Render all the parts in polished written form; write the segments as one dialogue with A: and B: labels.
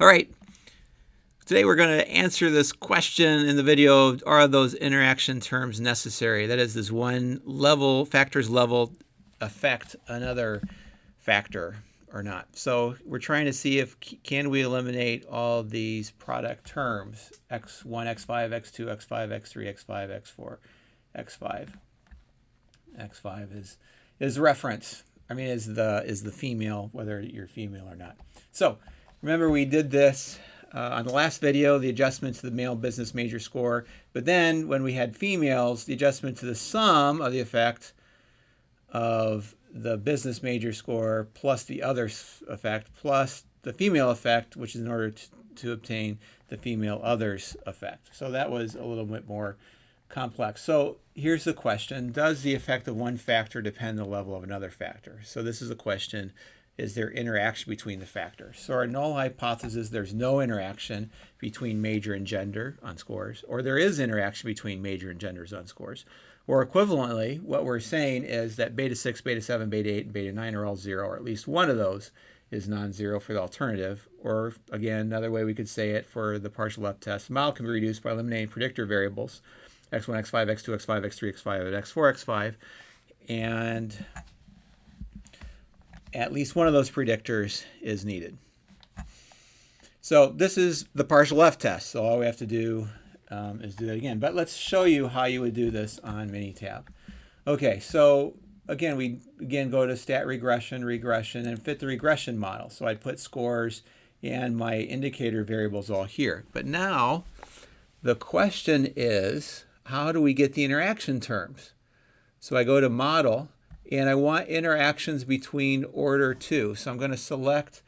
A: All right, today we're going to answer this question in the video, are those interaction terms necessary? That is, does one factor's level affect another factor or not? So we're trying to see if can we eliminate all these product terms, x1, x5, x2, x5, x3, x5, x4, x5. x5 is reference. I mean, is the female, whether you're female or not. So remember we did this on the last video, the adjustment to the male business major score. But then when we had females, the adjustment to the sum of the effect of the business major score plus the other effect plus the female effect, which is in order to obtain the female others effect. So that was a little bit more complex. So here's the question. Does the effect of one factor depend on the level of another factor? So this is a question. Is there interaction between the factors? So our null hypothesis, there's no interaction between major and gender on scores, or there is interaction between major and genders on scores. Or equivalently, what we're saying is that beta 6, beta 7, beta 8, and beta 9 are all 0, or at least one of those is non-zero for the alternative. Or again, another way we could say it for the partial F test, the model can be reduced by eliminating predictor variables, x1, x5, x2, x5, x3, x5, and x4, x5, and at least one of those predictors is needed. So this is the partial F test. So all we have to do is do that again. But let's show you how you would do this on Minitab. Okay, so again, we go to stat regression, and fit the regression model. So I'd put scores and my indicator variables all here. But now the question is, how do we get the interaction terms? So I go to model, and I want interactions between order 2. So I'm going to select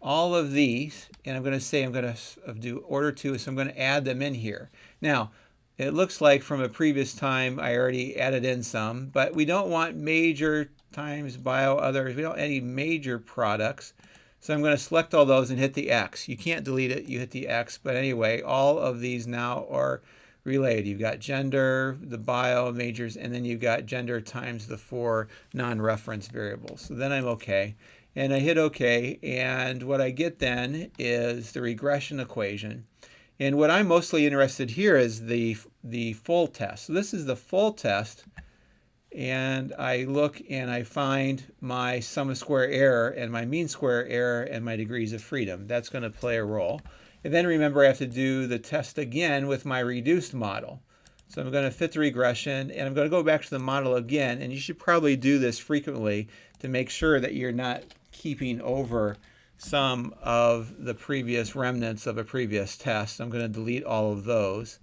A: all of these, and I'm going to say I'm going to do order 2, so I'm going to add them in here. Now, it looks like from a previous time I already added in some, but we don't want major times bio others. We don't want any major products. So I'm going to select all those and hit the X. You can't delete it, you hit the X. But anyway, all of these now are related. You've got gender, the bio majors, and then you've got gender times the 4 non-reference variables. So then I'm okay. And I hit OK, and what I get then is the regression equation. And what I'm mostly interested here is the full test. So this is the full test, and I look and I find my sum of square error and my mean square error and my degrees of freedom. That's going to play a role. And then remember I have to do the test again with my reduced model. So I'm going to fit the regression, and I'm going to go back to the model again, and you should probably do this frequently to make sure that you're not keeping over some of the previous remnants of a previous test. I'm going to delete all of those.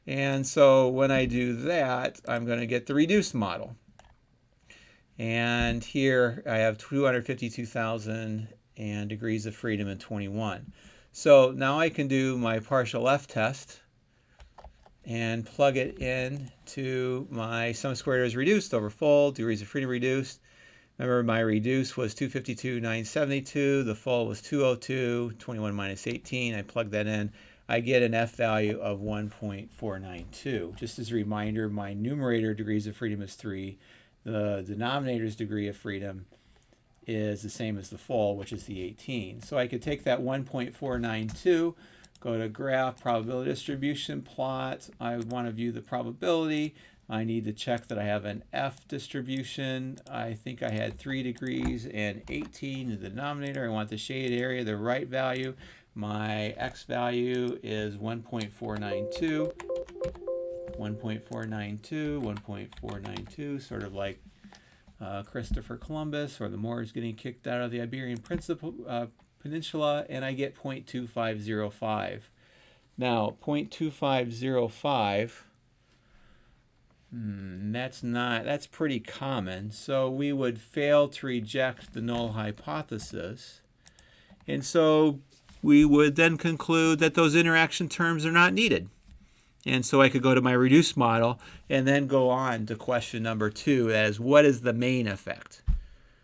A: And so when I do that, I'm going to get the reduced model. And here I have 252,000 and degrees of freedom in 21. So now I can do my partial F test and plug it in to my sum squared error is reduced over full, degrees of freedom reduced. Remember, my reduce was 252,972. The full was 202, 21 minus 18. I plug that in. I get an F value of 1.492. Just as a reminder, my numerator degrees of freedom is 3. The denominator's degree of freedom is the same as the full, which is the 18. So I could take that 1.492, go to graph, probability distribution, plot. I would want to view the probability. I need to check that I have an F distribution. I think I had 3 degrees and 18 in the denominator. I want the shaded area, the right value. My X value is 1.492, 1.492, sort of like Christopher Columbus or the Moors getting kicked out of the Iberian Peninsula, and I get 0.2505. Now, 0.2505, that's pretty common, so we would fail to reject the null hypothesis, and so we would then conclude that those interaction terms are not needed. And so I could go to my reduced model and then go on to question number 2, that is, what is the main effect?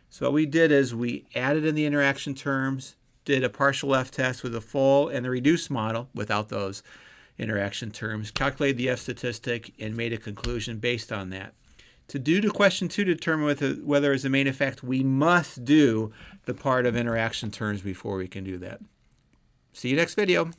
A: So what we did is we added in the interaction terms, did a partial F test with a full and the reduced model without those interaction terms, calculated the F statistic, and made a conclusion based on that. To do to question 2 to determine whether it's a main effect, we must do the part of interaction terms before we can do that. See you next video.